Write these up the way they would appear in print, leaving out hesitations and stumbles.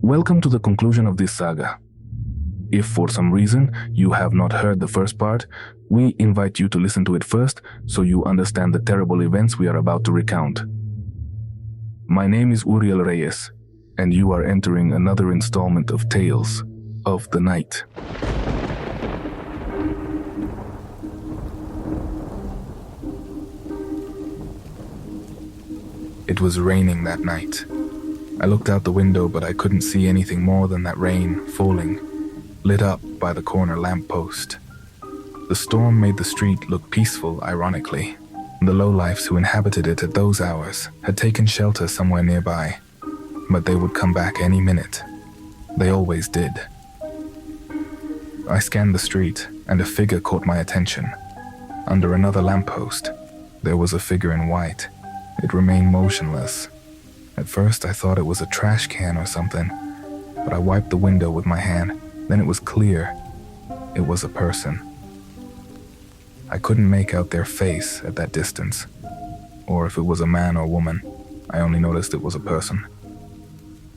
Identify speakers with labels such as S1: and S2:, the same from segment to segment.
S1: Welcome to the conclusion of this saga. If for some reason you have not heard the first part, we invite you to listen to it first so you understand the terrible events we are about to recount. My name is Uriel Reyes, and you are entering another installment of Tales of the Night. It was raining that night. I looked out the window, but I couldn't see anything more than that rain falling, lit up by the corner lamppost. The storm made the street look peaceful, ironically. The lowlifes who inhabited it at those hours had taken shelter somewhere nearby, but they would come back any minute. They always did. I scanned the street, and a figure caught my attention. Under another lamppost, there was a figure in white. It remained motionless. At first, I thought it was a trash can or something, but I wiped the window with my hand. Then it was clear. It was a person. I couldn't make out their face at that distance, or if it was a man or woman. I only noticed it was a person,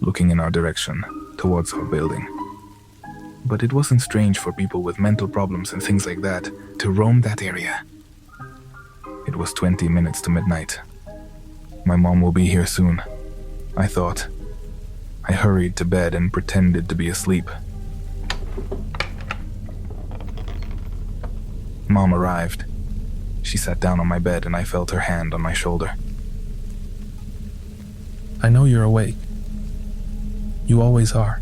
S1: looking in our direction, towards our building. But it wasn't strange for people with mental problems and things like that to roam that area. It was 20 minutes to midnight. My mom will be here soon, I thought. I hurried to bed and pretended to be asleep. Mom arrived. She sat down on my bed and I felt her hand on my shoulder.
S2: I know you're awake. You always are.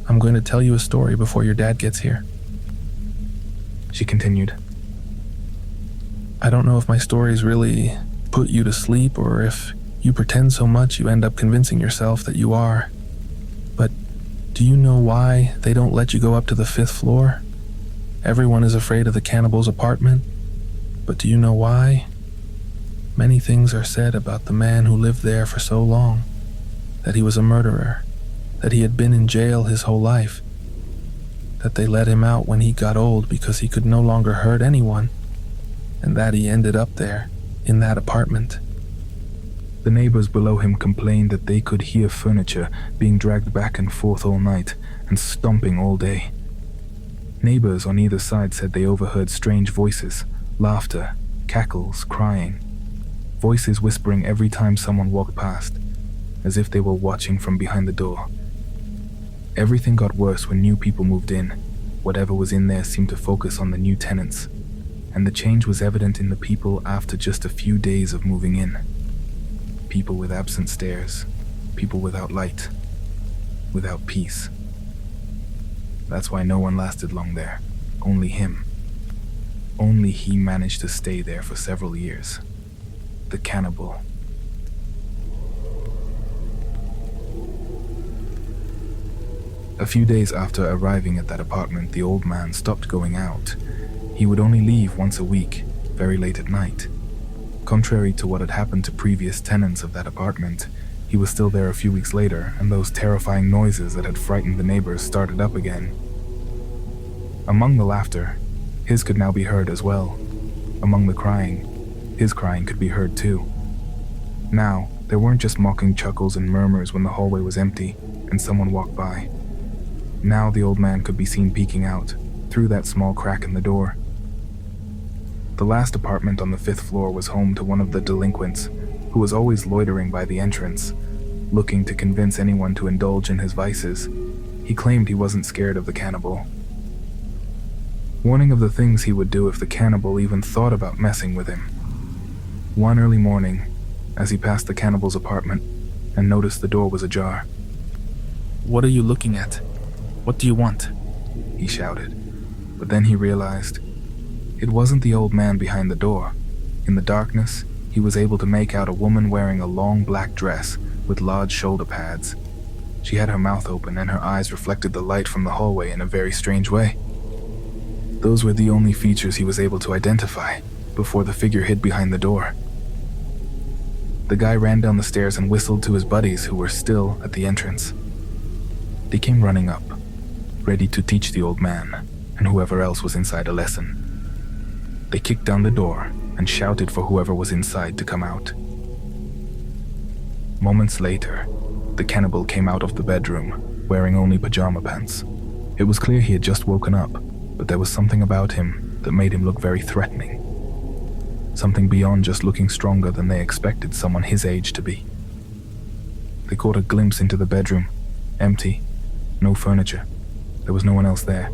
S2: I'm going to tell you a story before your dad gets here.
S1: She continued.
S2: I don't know if my stories really put you to sleep or if you pretend so much you end up convincing yourself that you are. But do you know why they don't let you go up to the 5th floor? Everyone is afraid of the cannibal's apartment. But do you know why? Many things are said about the man who lived there for so long. That he was a murderer. That he had been in jail his whole life. That they let him out when he got old because he could no longer hurt anyone. And that he ended up there, in that apartment.
S1: The neighbors below him complained that they could hear furniture being dragged back and forth all night and stomping all day. Neighbors on either side said they overheard strange voices, laughter, cackles, crying. Voices whispering every time someone walked past, as if they were watching from behind the door. Everything got worse when new people moved in. Whatever was in there seemed to focus on the new tenants, and the change was evident in the people after just a few days of moving in. People with absent stares, people without light, without peace. That's why no one lasted long there, only him. Only he managed to stay there for several years. The cannibal. A few days after arriving at that apartment, the old man stopped going out. He would only leave once a week, very late at night. Contrary to what had happened to previous tenants of that apartment, he was still there a few weeks later, and those terrifying noises that had frightened the neighbors started up again. Among the laughter, his could now be heard as well. Among the crying, his crying could be heard too. Now, there weren't just mocking chuckles and murmurs when the hallway was empty and someone walked by. Now the old man could be seen peeking out, through that small crack in the door. The last apartment on the 5th floor was home to one of the delinquents, who was always loitering by the entrance, looking to convince anyone to indulge in his vices. He claimed he wasn't scared of the cannibal, warning of the things he would do if the cannibal even thought about messing with him. One early morning, as he passed the cannibal's apartment and noticed the door was ajar.
S2: What are you looking at? What do you want?
S1: He shouted, but then he realized it wasn't the old man behind the door. In the darkness, he was able to make out a woman wearing a long black dress with large shoulder pads. She had her mouth open and her eyes reflected the light from the hallway in a very strange way. Those were the only features he was able to identify before the figure hid behind the door. The guy ran down the stairs and whistled to his buddies who were still at the entrance. They came running up, ready to teach the old man and whoever else was inside a lesson. They kicked down the door and shouted for whoever was inside to come out. Moments later, the cannibal came out of the bedroom, wearing only pajama pants. It was clear he had just woken up, but there was something about him that made him look very threatening. Something beyond just looking stronger than they expected someone his age to be. They caught a glimpse into the bedroom, empty, no furniture. There was no one else there.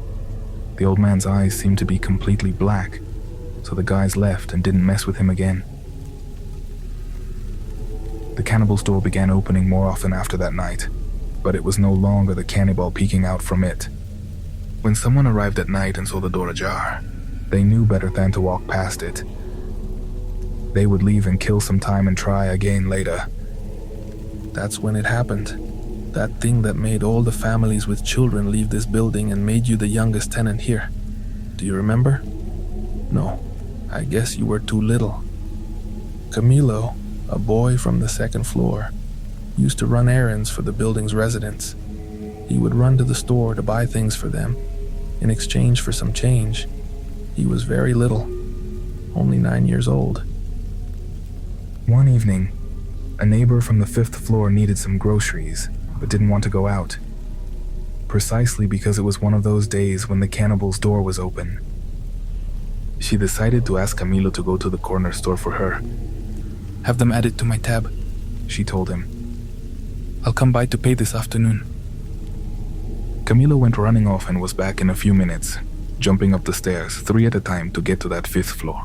S1: The old man's eyes seemed to be completely black, so the guys left and didn't mess with him again. The cannibal's door began opening more often after that night, but it was no longer the cannibal peeking out from it. When someone arrived at night and saw the door ajar, they knew better than to walk past it. They would leave and kill some time and try again later.
S2: That's when it happened. That thing that made all the families with children leave this building and made you the youngest tenant here. Do you remember? No, I guess you were too little. Camilo, a boy from the second floor, used to run errands for the building's residents. He would run to the store to buy things for them, in exchange for some change. He was very little, only 9 years old.
S1: One evening, a neighbor from the 5th floor needed some groceries, but didn't want to go out. Precisely because it was one of those days when the cannibal's door was open. She decided to ask Camilo to go to the corner store for her.
S3: "Have them added to my tab," she told him. "I'll come by to pay this afternoon."
S1: Camilo went running off and was back in a few minutes, jumping up the stairs 3 at a time to get to that 5th floor.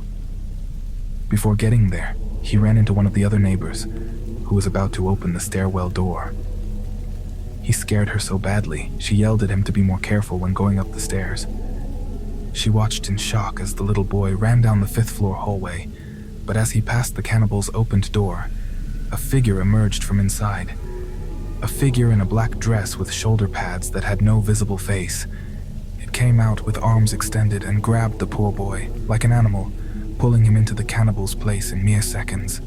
S1: Before getting there, he ran into one of the other neighbors, who was about to open the stairwell door. He scared her so badly, she yelled at him to be more careful when going up the stairs. She watched in shock as the little boy ran down the 5th floor hallway, but as he passed the cannibal's opened door, a figure emerged from inside. A figure in a black dress with shoulder pads that had no visible face. It came out with arms extended and grabbed the poor boy, like an animal, pulling him into the cannibal's place in mere seconds.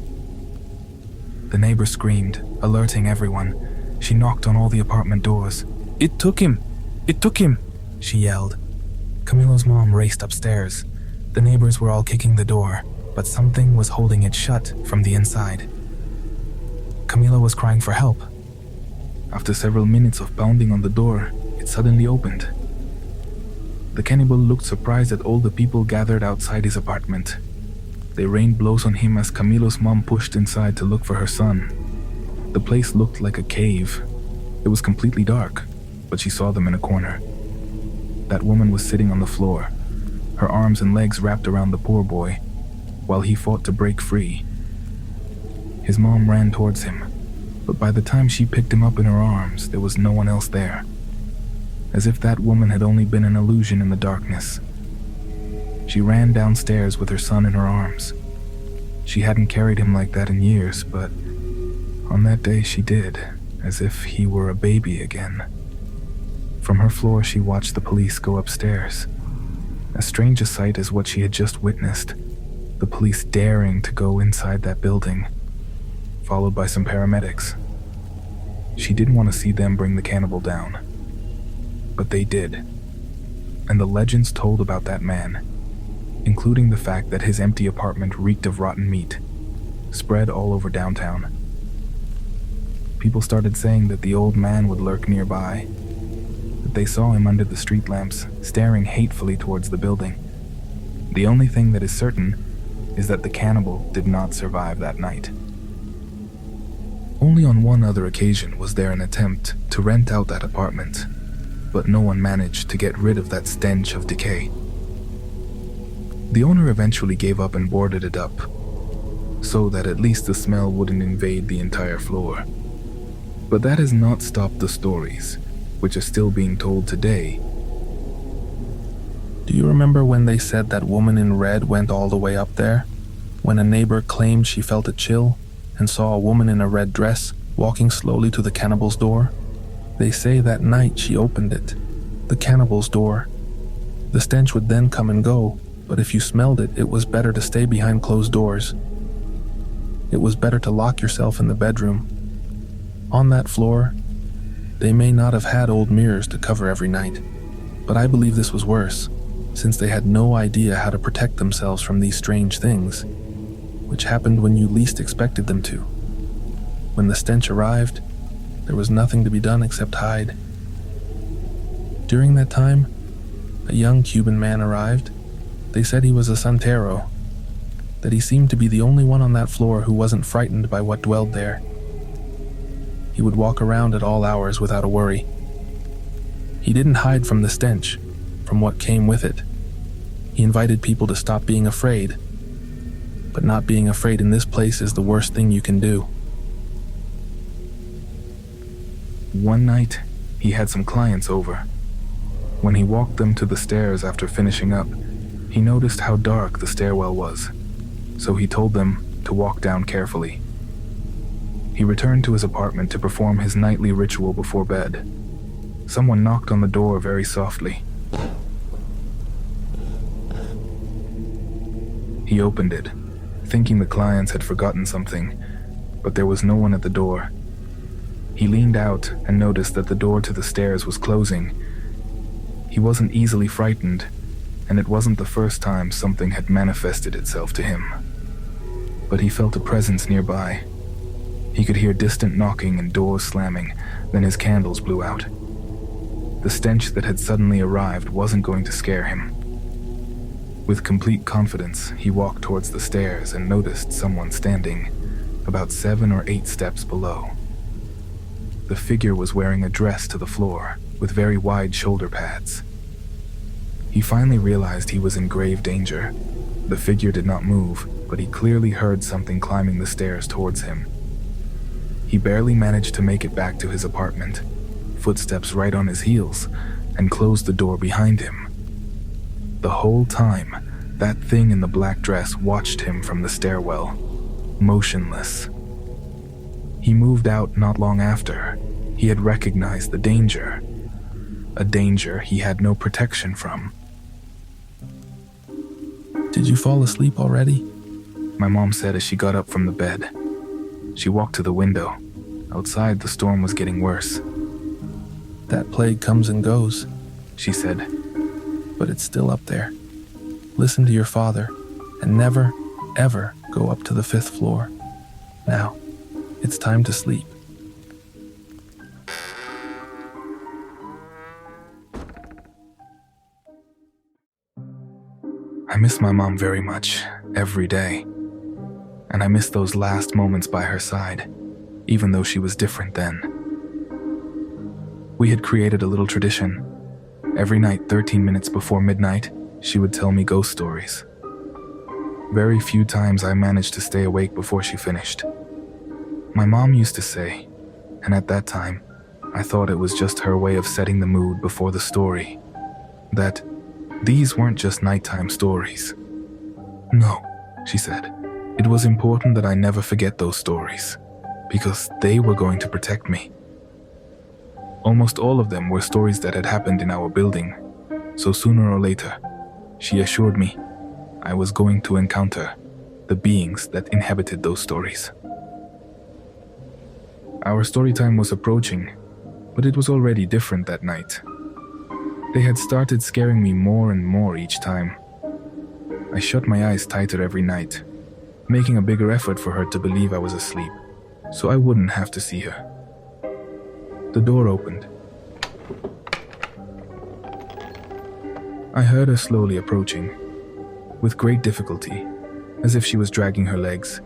S1: The neighbor screamed, alerting everyone. She knocked on all the apartment doors.
S3: "It took him! It took him!"
S1: she yelled. Camilo's mom raced upstairs. The neighbors were all kicking the door, but something was holding it shut from the inside. Camilo was crying for help. After several minutes of pounding on the door, it suddenly opened. The cannibal looked surprised at all the people gathered outside his apartment. They rained blows on him as Camilo's mom pushed inside to look for her son. The place looked like a cave. It was completely dark, but she saw them in a corner. That woman was sitting on the floor, her arms and legs wrapped around the poor boy, while he fought to break free. His mom ran towards him, but by the time she picked him up in her arms, there was no one else there. As if that woman had only been an illusion in the darkness. She ran downstairs with her son in her arms. She hadn't carried him like that in years, but on that day she did, as if he were a baby again. From her floor, she watched the police go upstairs. As strange a sight as what she had just witnessed, the police daring to go inside that building, followed by some paramedics. She didn't want to see them bring the cannibal down, but they did. And the legends told about that man, including the fact that his empty apartment reeked of rotten meat, spread all over downtown. People started saying that the old man would lurk nearby, that they saw him under the street lamps, staring hatefully towards the building. The only thing that is certain is that the cannibal did not survive that night. Only on one other occasion was there an attempt to rent out that apartment, but no one managed to get rid of that stench of decay. The owner eventually gave up and boarded it up, so that at least the smell wouldn't invade the entire floor. But that has not stopped the stories, which are still being told today.
S2: Do you remember when they said that woman in red went all the way up there? When a neighbor claimed she felt a chill and saw a woman in a red dress walking slowly to the cannibal's door? They say that night she opened it, the cannibal's door. The stench would then come and go, but if you smelled it, it was better to stay behind closed doors. It was better to lock yourself in the bedroom. On that floor, they may not have had old mirrors to cover every night, but I believe this was worse, since they had no idea how to protect themselves from these strange things, which happened when you least expected them to. When the stench arrived, There was nothing to be done except hide. During that time, a young Cuban man arrived. They said he was a santero, that he seemed to be the only one on that floor who wasn't frightened by what dwelled there. He would walk around at all hours without a worry. He didn't hide from the stench, from what came with it. He invited people to stop being afraid. But not being afraid in this place is the worst thing you can do.
S1: One night, he had some clients over. When he walked them to the stairs after finishing up, he noticed how dark the stairwell was, so he told them to walk down carefully. He returned to his apartment to perform his nightly ritual before bed. Someone knocked on the door very softly. He opened it, thinking the clients had forgotten something, but there was no one at the door. He leaned out and noticed that the door to the stairs was closing. He wasn't easily frightened, and it wasn't the first time something had manifested itself to him. But he felt a presence nearby. He could hear distant knocking and doors slamming, then his candles blew out. The stench that had suddenly arrived wasn't going to scare him. With complete confidence, he walked towards the stairs and noticed someone standing, about 7 or 8 steps below. The figure was wearing a dress to the floor, with very wide shoulder pads. He finally realized he was in grave danger. The figure did not move, but he clearly heard something climbing the stairs towards him. He barely managed to make it back to his apartment, footsteps right on his heels, and closed the door behind him. The whole time, that thing in the black dress watched him from the stairwell, motionless. He moved out not long after. He had recognized the danger, a danger he had no protection from.
S2: Did you fall asleep already?
S1: My mom said as she got up from the bed. She walked to the window. Outside, the storm was getting worse.
S2: That plague comes and goes,
S1: she said.
S2: But it's still up there. Listen to your father, and never, ever go up to the 5th floor. Now, it's time to sleep.
S1: I miss my mom very much, every day. And I miss those last moments by her side, even though she was different then. We had created a little tradition. Every night, 13 minutes before midnight, she would tell me ghost stories. Very few times I managed to stay awake before she finished. My mom used to say, and at that time, I thought it was just her way of setting the mood before the story, that these weren't just nighttime stories. No, she said, it was important that I never forget those stories, because they were going to protect me. Almost all of them were stories that had happened in our building, so sooner or later, she assured me, I was going to encounter the beings that inhabited those stories. Our story time was approaching, but it was already different that night. They had started scaring me more and more each time. I shut my eyes tighter every night, making a bigger effort for her to believe I was asleep, so I wouldn't have to see her. The door opened. I heard her slowly approaching, with great difficulty, as if she was dragging her legs.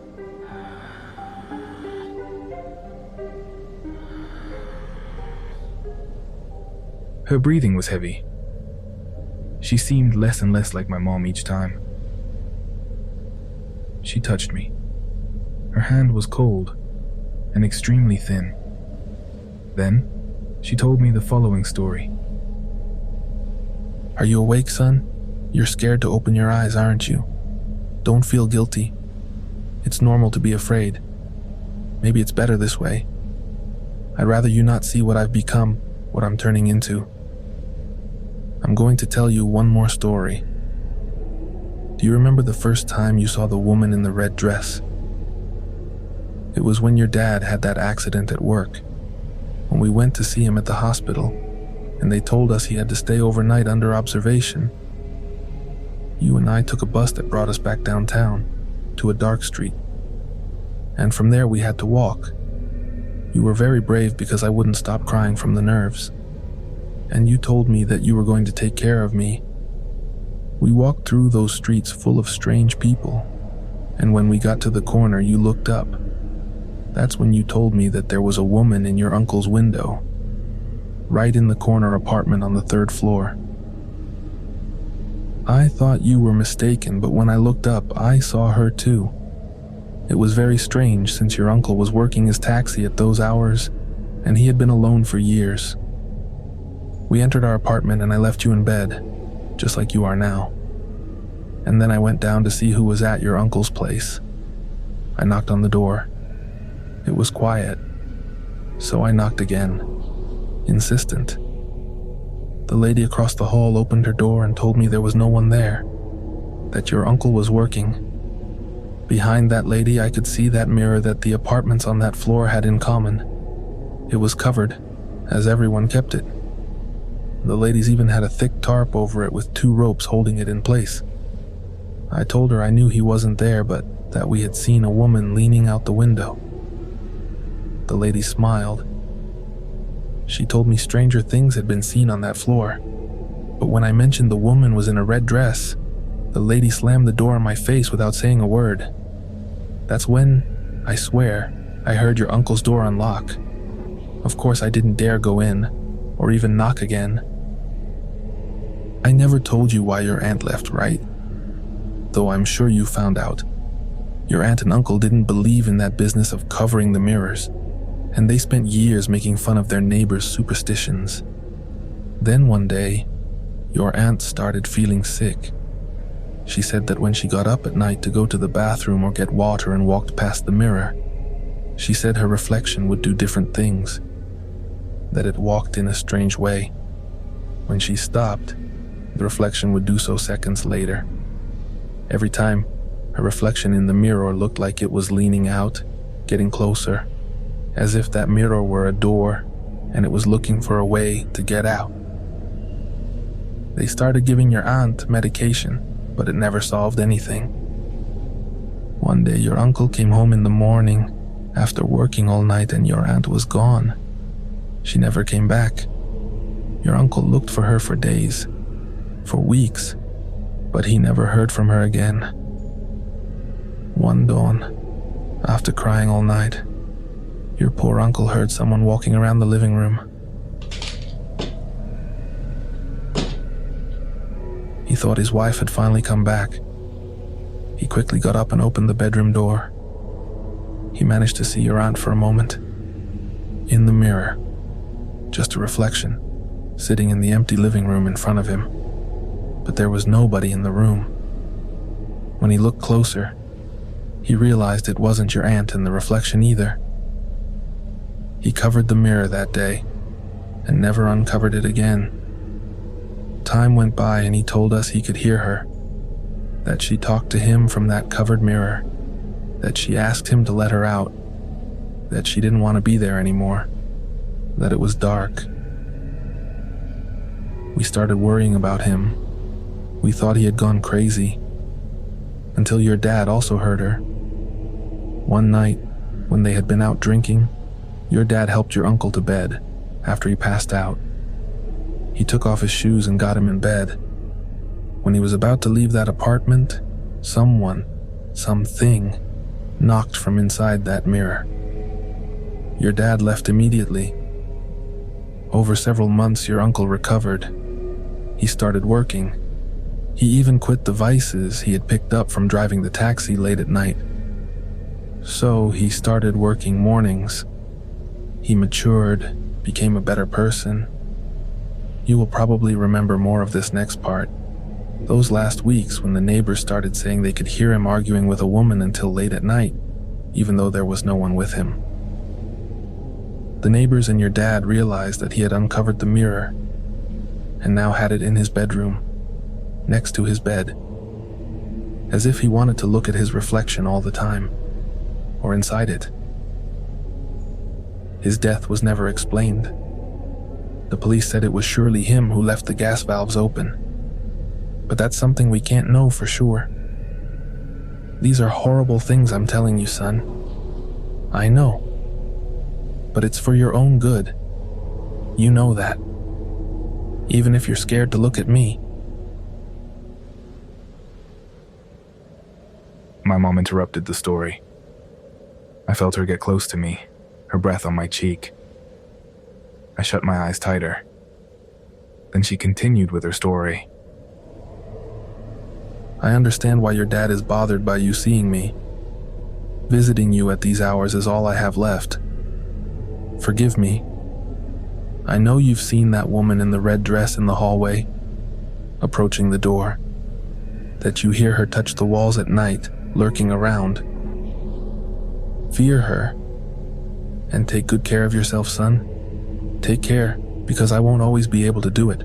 S1: Her breathing was heavy. She seemed less and less like my mom each time. She touched me. Her hand was cold and extremely thin. Then, she told me the following story.
S2: Are you awake, son? You're scared to open your eyes, aren't you? Don't feel guilty. It's normal to be afraid. Maybe it's better this way. I'd rather you not see what I've become, what I'm turning into. I'm going to tell you one more story. Do you remember the first time you saw the woman in the red dress? It was when your dad had that accident at work, when we went to see him at the hospital, and they told us he had to stay overnight under observation. You and I took a bus that brought us back downtown, to a dark street, and from there we had to walk. You were very brave because I wouldn't stop crying from the nerves. And you told me that you were going to take care of me. We walked through those streets full of strange people, and when we got to the corner, you looked up. That's when you told me that there was a woman in your uncle's window, right in the corner apartment on the 3rd floor. I thought you were mistaken, but when I looked up, I saw her too. It was very strange since your uncle was working his taxi at those hours, and he had been alone for years. We entered our apartment and I left you in bed, just like you are now. And then I went down to see who was at your uncle's place. I knocked on the door. It was quiet, so I knocked again, insistent. The lady across the hall opened her door and told me there was no one there, that your uncle was working. Behind that lady, I could see that mirror that the apartments on that floor had in common. It was covered, as everyone kept it. The ladies even had a thick tarp over it with 2 ropes holding it in place. I told her I knew he wasn't there, but that we had seen a woman leaning out the window. The lady smiled. She told me stranger things had been seen on that floor, but when I mentioned the woman was in a red dress, the lady slammed the door in my face without saying a word. That's when, I swear, I heard your uncle's door unlock. Of course, I didn't dare go in, or even knock again. I never told you why your aunt left, right? Though I'm sure you found out. Your aunt and uncle didn't believe in that business of covering the mirrors, and they spent years making fun of their neighbors' superstitions. Then one day, your aunt started feeling sick. She said that when she got up at night to go to the bathroom or get water and walked past the mirror, she said her reflection would do different things, that it walked in a strange way. When she stopped, the reflection would do so seconds later. Every time, her reflection in the mirror looked like it was leaning out, getting closer, as if that mirror were a door and it was looking for a way to get out. They started giving your aunt medication, but it never solved anything. One day your uncle came home in the morning after working all night and your aunt was gone. She never came back. Your uncle looked for her for days, for weeks, but he never heard from her again. One dawn, after crying all night, your poor uncle heard someone walking around the living room. He thought his wife had finally come back. He quickly got up and opened the bedroom door. He managed to see your aunt for a moment. In the mirror, just a reflection, sitting in the empty living room in front of him. But there was nobody in the room. When he looked closer, he realized it wasn't your aunt in the reflection either. He covered the mirror that day and never uncovered it again. Time went by and he told us he could hear her, that she talked to him from that covered mirror, that she asked him to let her out, that she didn't want to be there anymore, that it was dark. We started worrying about him. We thought he had gone crazy, until your dad also heard her. One night, when they had been out drinking, your dad helped your uncle to bed after he passed out. He took off his shoes and got him in bed. When he was about to leave that apartment, something, knocked from inside that mirror. Your dad left immediately. Over several months, your uncle recovered. He started working. He even quit the vices he had picked up from driving the taxi late at night. So he started working mornings. He matured, became a better person. You will probably remember more of this next part. Those last weeks when the neighbors started saying they could hear him arguing with a woman until late at night, even though there was no one with him. The neighbors and your dad realized that he had uncovered the mirror and now had it in his bedroom, next to his bed, as if he wanted to look at his reflection all the time, or inside it. His death was never explained. The police said it was surely him who left the gas valves open, but that's something we can't know for sure. These are horrible things I'm telling you, son. I know. but it's for your own good. You know that. Even if you're scared to look at me.
S1: My mom interrupted the story. I felt her get close to me, her breath on my cheek. I shut my eyes tighter. Then she continued with her story.
S2: I understand why your dad is bothered by you seeing me. Visiting you at these hours is all I have left. Forgive me. I know you've seen that woman in the red dress in the hallway, approaching the door. That you hear her touch the walls at night, lurking around. Fear her. And take good care of yourself, son. Take care, because I won't always be able to do it.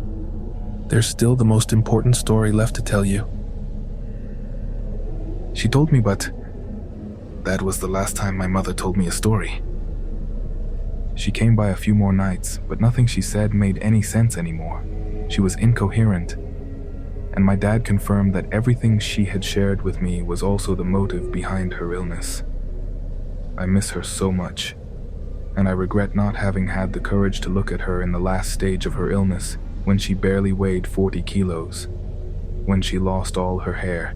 S2: There's still the most important story left to tell you.
S1: She told me, but that was the last time my mother told me a story. She came by a few more nights, but nothing she said made any sense anymore. She was incoherent, and my dad confirmed that everything she had shared with me was also the motive behind her illness. I miss her so much, and I regret not having had the courage to look at her in the last stage of her illness, when she barely weighed 40 kilos, when she lost all her hair,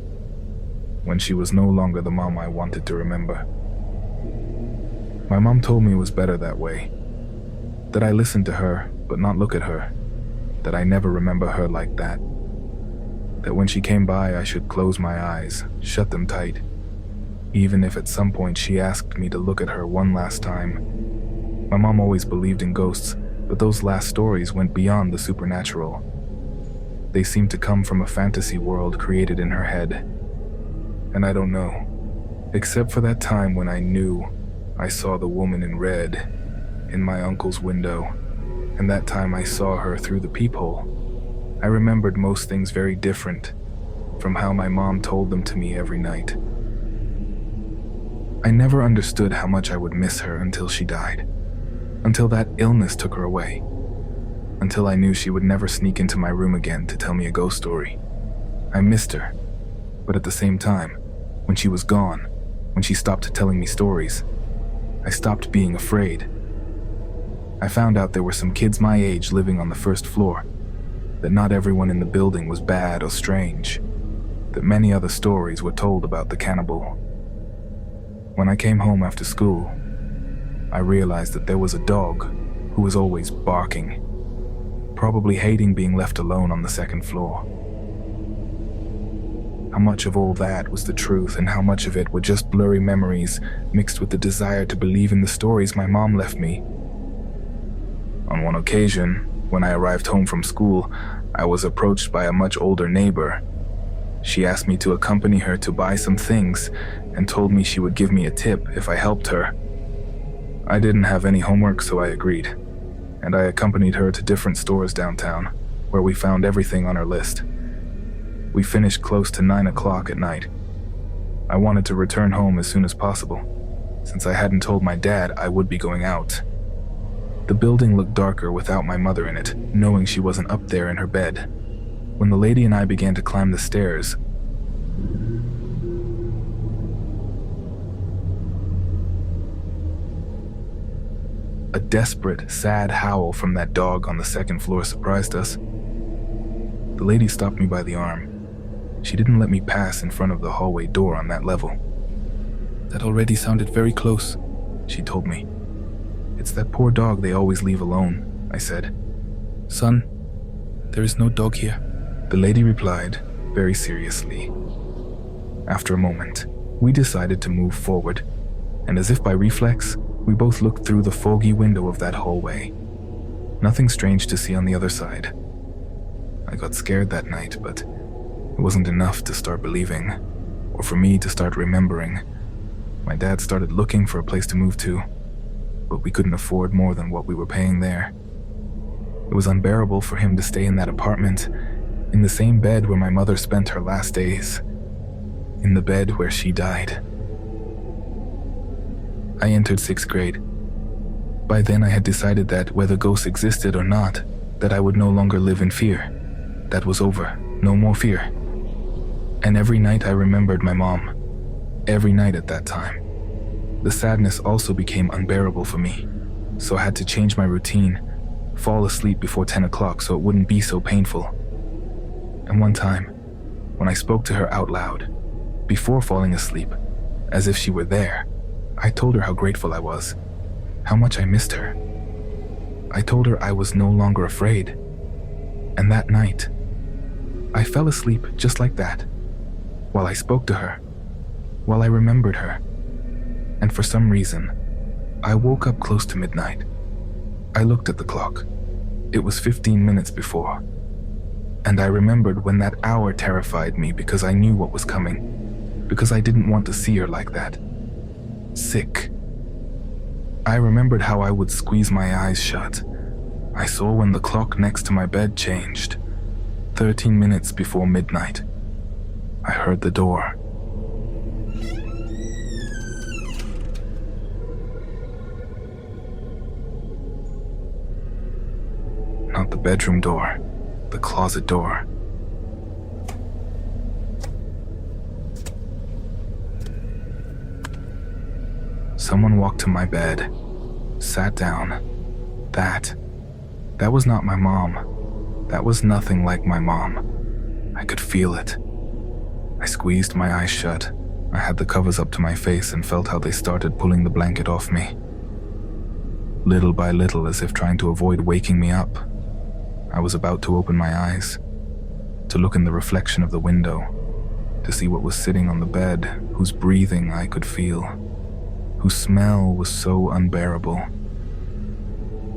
S1: when she was no longer the mom I wanted to remember. My mom told me it was better that way, that I listened to her but not look at her, that I never remember her like that when she came by I should close my eyes, shut them tight, even if at some point she asked me to look at her one last time. My mom always believed in ghosts, but those last stories went beyond the supernatural. They seemed to come from a fantasy world created in her head. And I don't know, except for that time when I knew I saw the woman in red in my uncle's window, and that time I saw her through the peephole. I remembered most things very different from how my mom told them to me every night. I never understood how much I would miss her until she died, until that illness took her away, until I knew she would never sneak into my room again to tell me a ghost story. I missed her, but at the same time, when she was gone, when she stopped telling me stories, I stopped being afraid. I found out there were some kids my age living on the first floor, that not everyone in the building was bad or strange, that many other stories were told about the cannibal. When I came home after school, I realized that there was a dog who was always barking, probably hating being left alone on the second floor. How much of all that was the truth and how much of it were just blurry memories mixed with the desire to believe in the stories my mom left me. On one occasion, when I arrived home from school, I was approached by a much older neighbor. She asked me to accompany her to buy some things and told me she would give me a tip if I helped her. I didn't have any homework, so I agreed, and I accompanied her to different stores downtown, where we found everything on her list. We finished close to 9 o'clock at night. I wanted to return home as soon as possible, since I hadn't told my dad I would be going out. The building looked darker without my mother in it, knowing she wasn't up there in her bed. When the lady and I began to climb the stairs, a desperate, sad howl from that dog on the second floor surprised us. The lady stopped me by the arm. She didn't let me pass in front of the hallway door on that level.
S3: That already sounded very close,
S1: she told me. It's that poor dog they always leave alone, I said.
S3: Son, there is no dog here,
S1: the lady replied, very seriously. After a moment, we decided to move forward, and as if by reflex, we both looked through the foggy window of that hallway. Nothing strange to see on the other side. I got scared that night, but it wasn't enough to start believing, or for me to start remembering. My dad started looking for a place to move to, but we couldn't afford more than what we were paying there. It was unbearable for him to stay in that apartment, in the same bed where my mother spent her last days, in the bed where she died. I entered 6th grade. By then I had decided that whether ghosts existed or not, that I would no longer live in fear. That was over, no more fear. And every night I remembered my mom. Every night at that time. The sadness also became unbearable for me. so I had to change my routine, fall asleep before 10 o'clock so it wouldn't be so painful. And one time, when I spoke to her out loud, before falling asleep, as if she were there, I told her how grateful I was, how much I missed her. I told her I was no longer afraid. And that night, I fell asleep just like that, while I spoke to her, while I remembered her. And for some reason, I woke up close to midnight. I looked at the clock. It was 15 minutes before. And I remembered when that hour terrified me because I knew what was coming, because I didn't want to see her like that. Sick. I remembered how I would squeeze my eyes shut. I saw when the clock next to my bed changed. 13 minutes before midnight. I heard the door. Not the bedroom door, the closet door. Someone walked to my bed, sat down. That was not my mom. That was nothing like my mom. I could feel it. I squeezed my eyes shut. I had the covers up to my face and felt how they started pulling the blanket off me. Little by little, as if trying to avoid waking me up, I was about to open my eyes, to look in the reflection of the window, to see what was sitting on the bed, whose breathing I could feel, whose smell was so unbearable.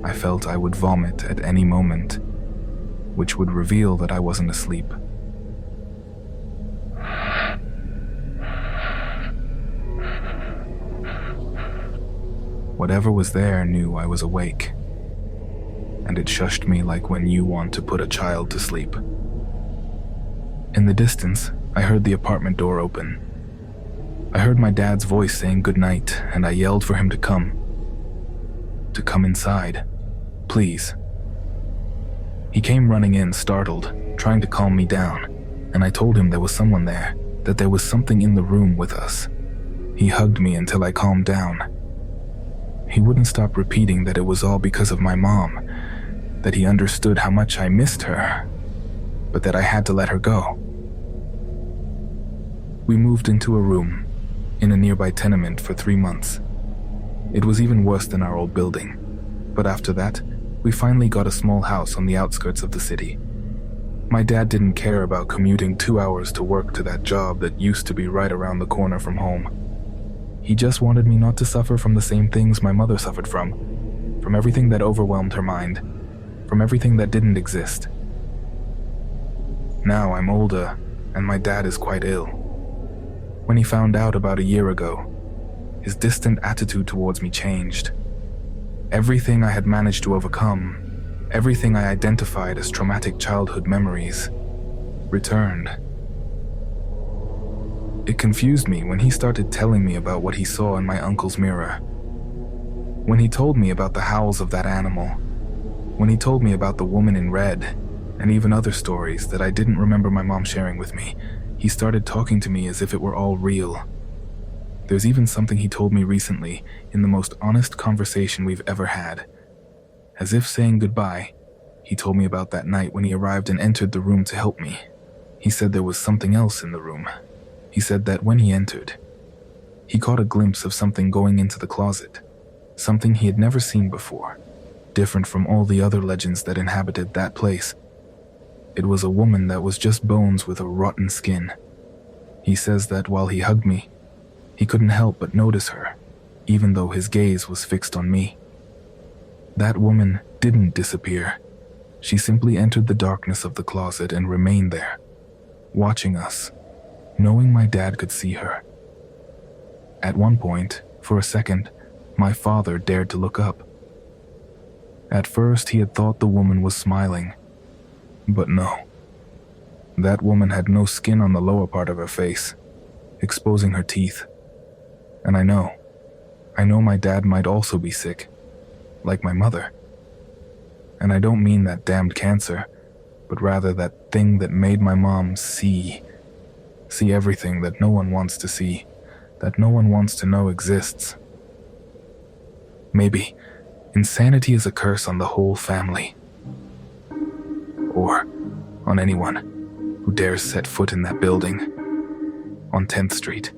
S1: I felt I would vomit at any moment, which would reveal that I wasn't asleep. Whatever was there knew I was awake, and it shushed me like when you want to put a child to sleep. In the distance, I heard the apartment door open. I heard my dad's voice saying goodnight, and I yelled for him to come. To come inside. Please. He came running in, startled, trying to calm me down, and I told him there was someone there, that there was something in the room with us. He hugged me until I calmed down. He wouldn't stop repeating that it was all because of my mom, that he understood how much I missed her, but that I had to let her go. We moved into a room in a nearby tenement for 3 months. It was even worse than our old building, but after that, we finally got a small house on the outskirts of the city. My dad didn't care about commuting 2 hours to work to that job that used to be right around the corner from home. He just wanted me not to suffer from the same things my mother suffered from everything that overwhelmed her mind, from everything that didn't exist. Now I'm older, and my dad is quite ill. When he found out about a year ago, his distant attitude towards me changed. Everything I had managed to overcome, everything I identified as traumatic childhood memories, returned. It confused me when he started telling me about what he saw in my uncle's mirror. When he told me about the howls of that animal, when he told me about the woman in red, and even other stories that I didn't remember my mom sharing with me, he started talking to me as if it were all real. There's even something he told me recently in the most honest conversation we've ever had. As if saying goodbye, he told me about that night when he arrived and entered the room to help me. He said there was something else in the room. He said that when he entered, he caught a glimpse of something going into the closet, something he had never seen before, different from all the other legends that inhabited that place. It was a woman that was just bones with a rotten skin. He says that while he hugged me, he couldn't help but notice her, even though his gaze was fixed on me. That woman didn't disappear. She simply entered the darkness of the closet and remained there, watching us, knowing my dad could see her. At one point, for a second, my father dared to look up. At first, he had thought the woman was smiling, but no. That woman had no skin on the lower part of her face, exposing her teeth. And I know my dad might also be sick, like my mother. And I don't mean that damned cancer, but rather that thing that made my mom see everything that no one wants to see, that no one wants to know exists. Maybe Insanity is a curse on the whole family. Or on anyone who dares set foot in that building on 10th Street.